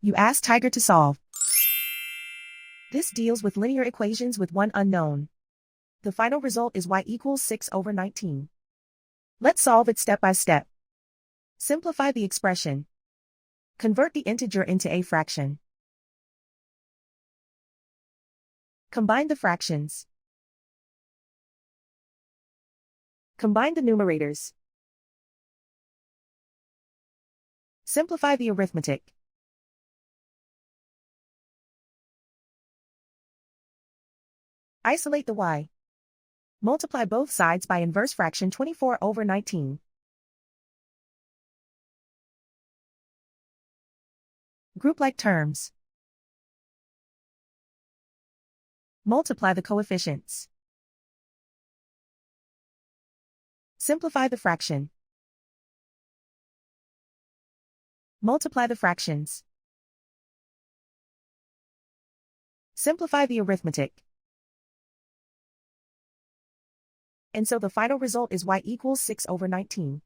You ask Tiger to solve. This deals with linear equations with one unknown. The final result is y equals 6/19. Let's solve it step by step. Simplify the expression. Convert the integer into a fraction. Combine the fractions. Combine the numerators. Simplify the arithmetic. Isolate the y. Multiply both sides by inverse fraction 24/19. Group like terms. Multiply the coefficients. Simplify the fraction. Multiply the fractions. Simplify the arithmetic. And so the final result is y equals 6/19.